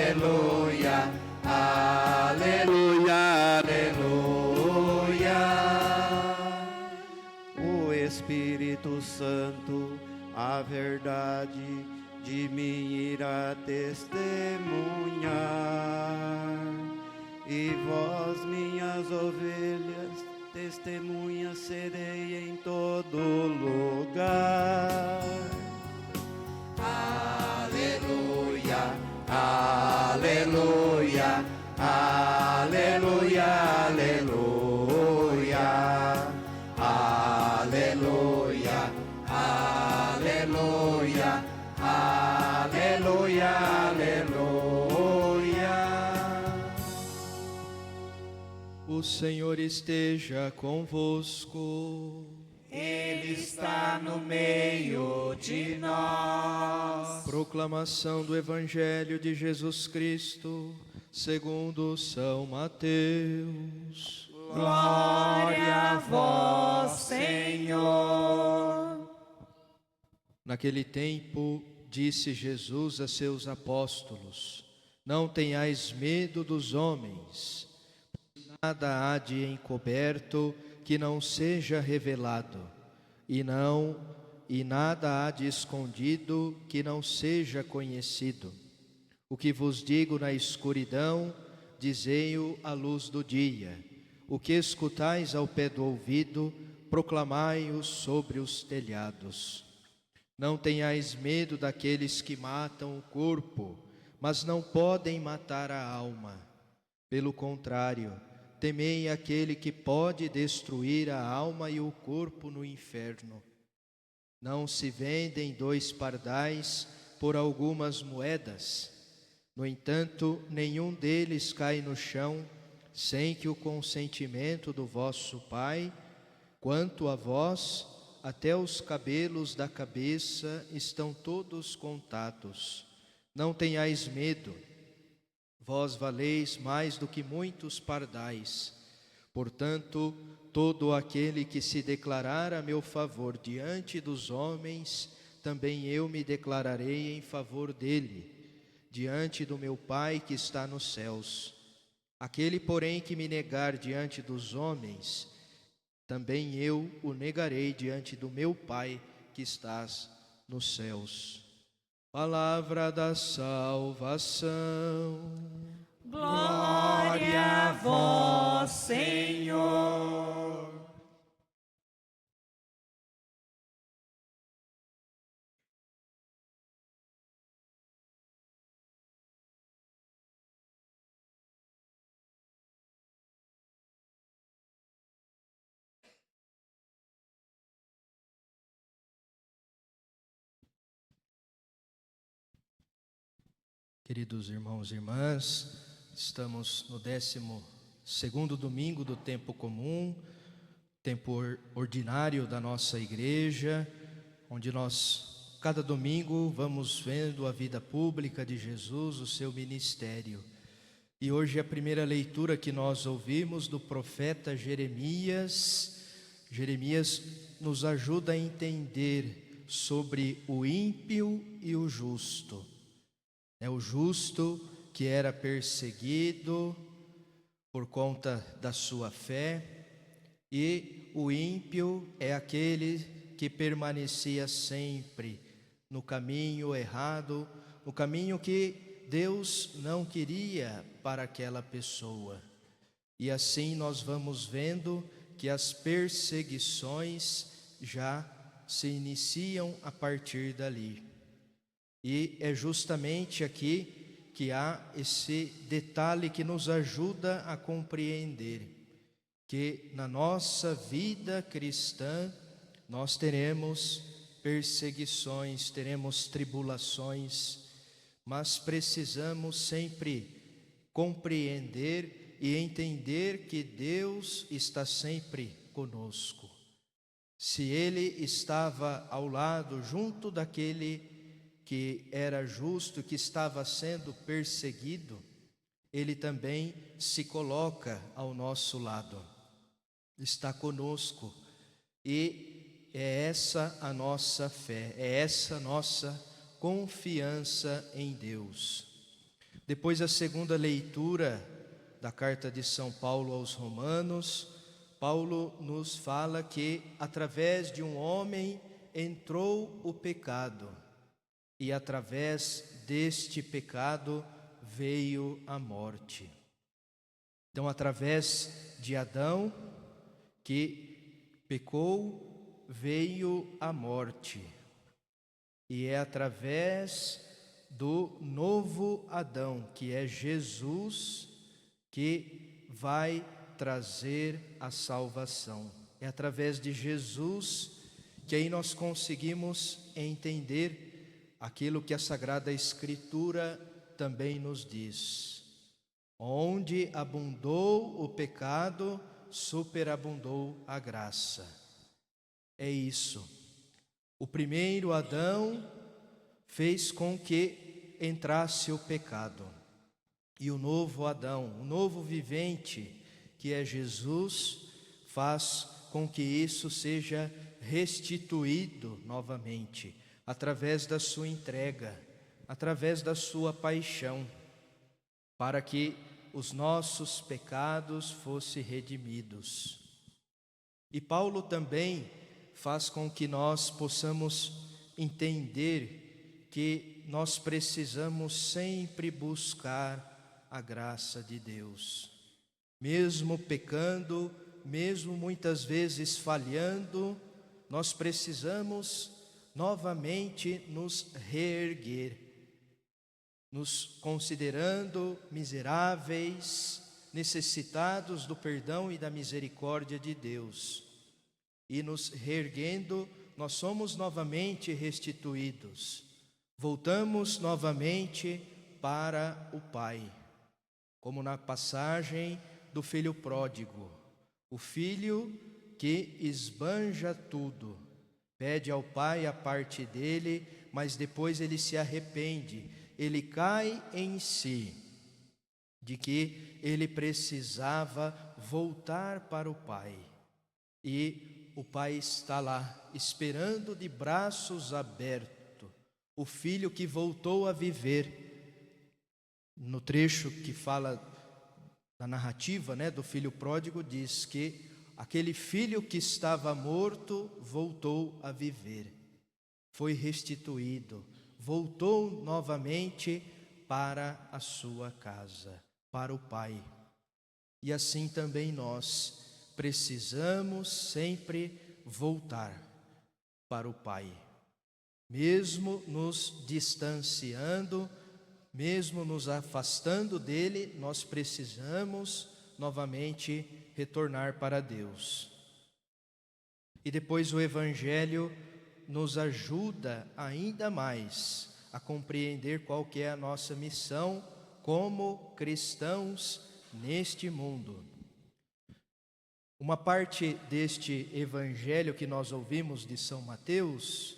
aleluia, aleluia, aleluia. O Espírito Santo, a verdade de mim irá testemunhar, e vós, minhas ovelhas, testemunhas serei em todo lugar. Aleluia, aleluia, aleluia, aleluia, aleluia, aleluia, aleluia, aleluia. O Senhor esteja convosco. Ele está no meio de nós. Proclamação do Evangelho de Jesus Cristo, segundo São Mateus. Glória a vós, Senhor. Naquele tempo, disse Jesus a seus apóstolos: Não tenhais medo dos homens, nada há de encoberto que não seja revelado, e nada há de escondido que não seja conhecido. O que vos digo na escuridão, dizei-o à luz do dia. O que escutais ao pé do ouvido, proclamai-o sobre os telhados. Não tenhais medo daqueles que matam o corpo, mas não podem matar a alma. Pelo contrário, temei aquele que pode destruir a alma e o corpo no inferno. Não se vendem 2 pardais por algumas moedas. No entanto, nenhum deles cai no chão sem que o consentimento do vosso Pai. Quanto a vós, até os cabelos da cabeça estão todos contados. Não tenhais medo. Vós valeis mais do que muitos pardais. Portanto, todo aquele que se declarar a meu favor diante dos homens, também eu me declararei em favor dele, diante do meu Pai que está nos céus. Aquele, porém, que me negar diante dos homens, também eu o negarei diante do meu Pai que estás nos céus. Palavra da salvação. Glória a vós, Senhor. Queridos irmãos e irmãs, estamos no 12º domingo do tempo comum, tempo ordinário da nossa igreja, onde nós, cada domingo, vamos vendo a vida pública de Jesus, o seu ministério. E hoje a primeira leitura que nós ouvimos do profeta Jeremias. Jeremias nos ajuda a entender sobre o ímpio e o justo. É o justo que era perseguido por conta da sua fé, e o ímpio é aquele que permanecia sempre no caminho errado, no caminho que Deus não queria para aquela pessoa. E assim nós vamos vendo que as perseguições já se iniciam a partir dali. E é justamente aqui que há esse detalhe que nos ajuda a compreender que na nossa vida cristã nós teremos perseguições, teremos tribulações, mas precisamos sempre compreender e entender que Deus está sempre conosco. Se Ele estava ao lado, junto daquele que era justo, que estava sendo perseguido, Ele também se coloca ao nosso lado, está conosco, e é essa a nossa fé, é essa a nossa confiança em Deus. Depois, a segunda leitura da carta de São Paulo aos Romanos, Paulo nos fala que através de um homem entrou o pecado, e através deste pecado veio a morte. Então, através de Adão, que pecou, veio a morte. E é através do novo Adão, que é Jesus, que vai trazer a salvação. É através de Jesus que aí nós conseguimos entender aquilo que a Sagrada Escritura também nos diz: onde abundou o pecado, superabundou a graça. É isso. O primeiro Adão fez com que entrasse o pecado. E o novo Adão, o novo vivente, que é Jesus, faz com que isso seja restituído novamente, através da sua entrega, através da sua paixão, para que os nossos pecados fossem redimidos. E Paulo também faz com que nós possamos entender que nós precisamos sempre buscar a graça de Deus. Mesmo pecando, mesmo muitas vezes falhando, nós precisamos novamente nos reerguer, nos considerando miseráveis, necessitados do perdão e da misericórdia de Deus. E nos reerguendo, nós somos novamente restituídos. Voltamos novamente para o Pai, como na passagem do filho pródigo, o filho que esbanja tudo, pede ao pai a parte dele, mas depois ele se arrepende, ele cai em si, de que ele precisava voltar para o pai, e o pai está lá, esperando de braços abertos, o filho que voltou a viver. No trecho que fala da narrativa, do filho pródigo, diz que aquele filho que estava morto voltou a viver, foi restituído, voltou novamente para a sua casa, para o Pai. E assim também nós precisamos sempre voltar para o Pai, mesmo nos distanciando, mesmo nos afastando dele, nós precisamos novamente retornar para Deus. E depois o Evangelho nos ajuda ainda mais a compreender qual que é a nossa missão como cristãos neste mundo. Uma parte deste Evangelho que nós ouvimos de São Mateus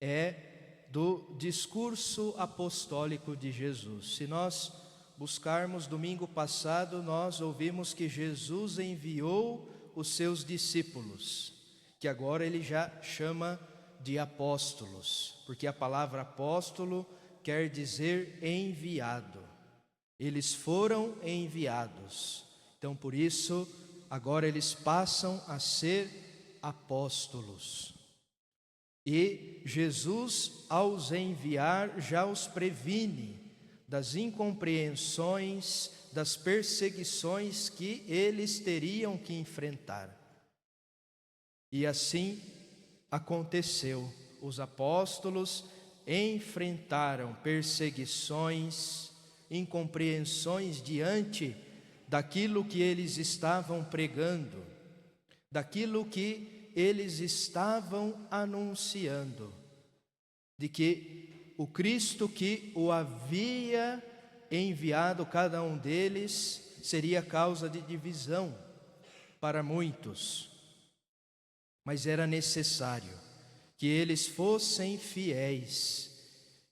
é do discurso apostólico de Jesus. Se nós buscarmos domingo passado, nós ouvimos que Jesus enviou os seus discípulos, que agora ele já chama de apóstolos, porque a palavra apóstolo quer dizer enviado. Eles foram enviados. Então, por isso, agora eles passam a ser apóstolos. E Jesus, ao os enviar, já os previne das incompreensões, das perseguições que eles teriam que enfrentar. E assim aconteceu. Os apóstolos enfrentaram perseguições, incompreensões diante daquilo que eles estavam pregando, daquilo que eles estavam anunciando, de que o Cristo que o havia enviado, cada um deles, seria causa de divisão para muitos. Mas era necessário que eles fossem fiéis,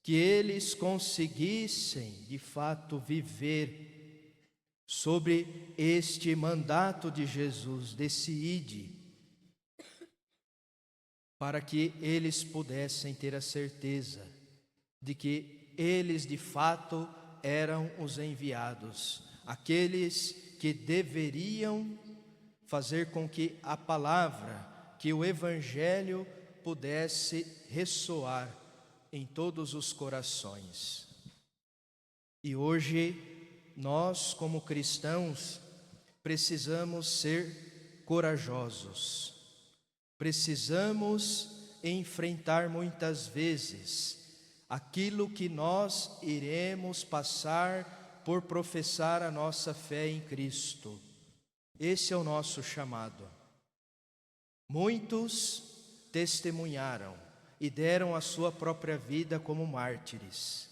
que eles conseguissem de fato viver sobre este mandato de Jesus, desse ide, para que eles pudessem ter a certeza de que eles de fato eram os enviados, aqueles que deveriam fazer com que a palavra, que o Evangelho pudesse ressoar em todos os corações. E hoje, nós como cristãos, precisamos ser corajosos, precisamos enfrentar muitas vezes aquilo que nós iremos passar por professar a nossa fé em Cristo. Esse é o nosso chamado. Muitos testemunharam e deram a sua própria vida como mártires.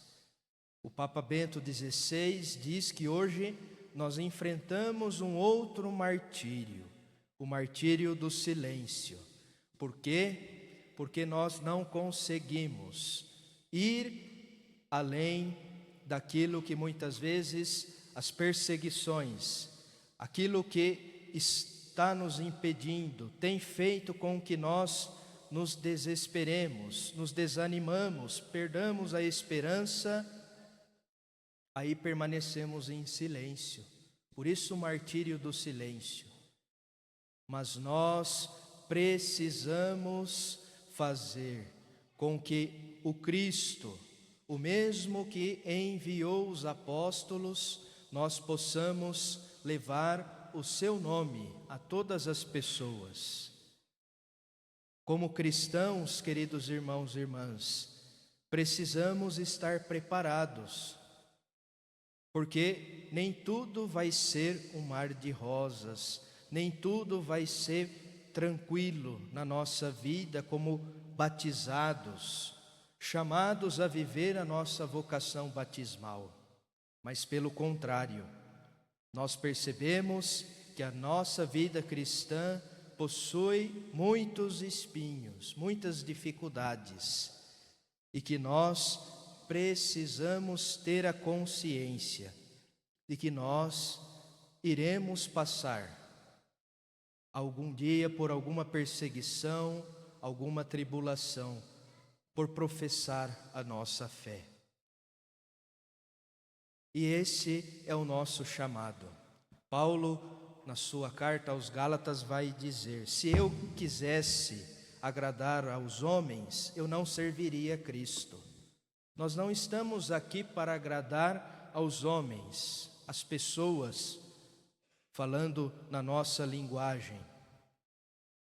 O Papa Bento XVI diz que hoje nós enfrentamos um outro martírio, o martírio do silêncio. Por quê? Porque nós não conseguimos ir além daquilo que muitas vezes as perseguições, aquilo que está nos impedindo, tem feito com que nós nos desesperemos, nos desanimamos, perdamos a esperança, aí permanecemos em silêncio. Por isso o martírio do silêncio. Mas nós precisamos fazer com que o Cristo, o mesmo que enviou os apóstolos, nós possamos levar o seu nome a todas as pessoas. Como cristãos, queridos irmãos e irmãs, precisamos estar preparados, porque nem tudo vai ser um mar de rosas, nem tudo vai ser tranquilo na nossa vida como batizados, chamados a viver a nossa vocação batismal. Mas pelo contrário, nós percebemos que a nossa vida cristã possui muitos espinhos, muitas dificuldades, e que nós precisamos ter a consciência de que nós iremos passar algum dia por alguma perseguição, alguma tribulação, por professar a nossa fé. E esse é o nosso chamado. Paulo, na sua carta aos Gálatas, vai dizer: se eu quisesse agradar aos homens, eu não serviria a Cristo. Nós não estamos aqui para agradar aos homens, às pessoas, falando na nossa linguagem.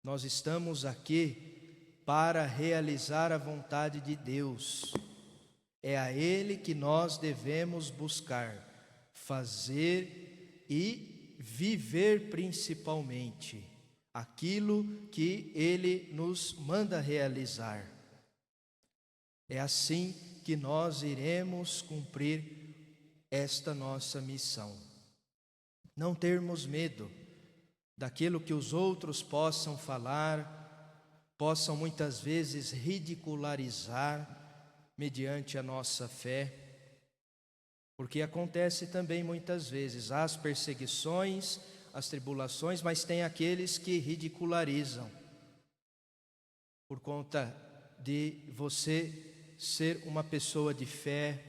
Nós estamos aqui para realizar a vontade de Deus. É a Ele que nós devemos buscar, fazer e viver principalmente aquilo que Ele nos manda realizar. É assim que nós iremos cumprir esta nossa missão. Não termos medo daquilo que os outros possam falar, possam muitas vezes ridicularizar mediante a nossa fé, porque acontece também muitas vezes as perseguições, as tribulações, mas tem aqueles que ridicularizam por conta de você ser uma pessoa de fé,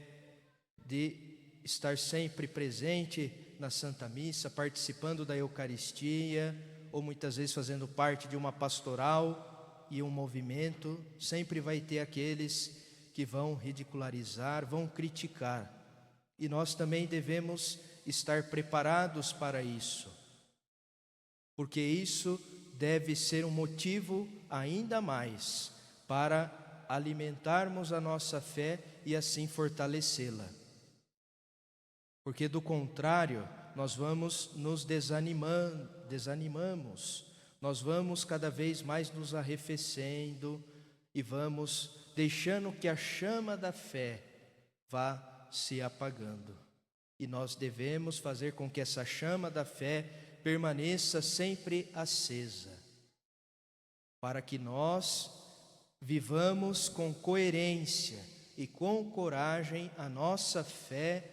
de estar sempre presente na Santa Missa, participando da Eucaristia, ou muitas vezes fazendo parte de uma pastoral e um movimento. Sempre vai ter aqueles que vão ridicularizar, vão criticar. E nós também devemos estar preparados para isso, porque isso deve ser um motivo ainda mais para alimentarmos a nossa fé e assim fortalecê-la. Porque do contrário, nós vamos nos desanimamos, nós vamos cada vez mais nos arrefecendo e vamos deixando que a chama da fé vá se apagando. E nós devemos fazer com que essa chama da fé permaneça sempre acesa, para que nós vivamos com coerência e com coragem a nossa fé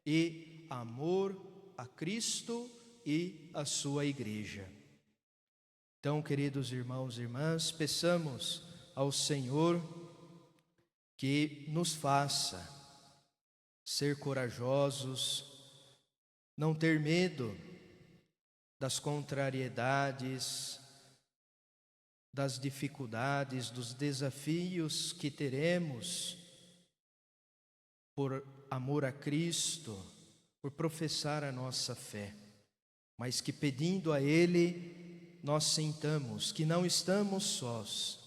e amor a Cristo e a sua igreja. Então, queridos irmãos e irmãs, peçamos ao Senhor que nos faça ser corajosos, não ter medo das contrariedades, das dificuldades, dos desafios que teremos por amor a Cristo, por professar a nossa fé, mas que pedindo a Ele, nós sintamos que não estamos sós,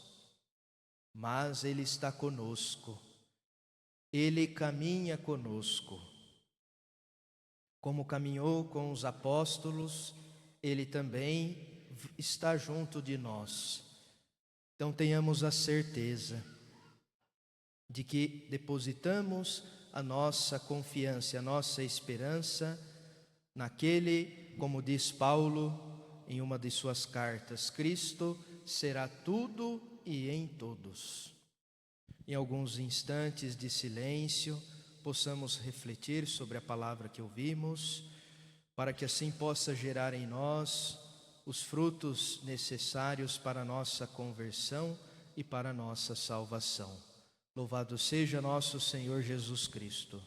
mas Ele está conosco, Ele caminha conosco. Como caminhou com os apóstolos, Ele também está junto de nós. Então tenhamos a certeza de que depositamos a nossa confiança, a nossa esperança naquele, como diz Paulo em uma de suas cartas, Cristo será tudo e em todos. Em alguns instantes de silêncio, possamos refletir sobre a palavra que ouvimos, para que assim possa gerar em nós os frutos necessários para a nossa conversão e para a nossa salvação. Louvado seja nosso Senhor Jesus Cristo.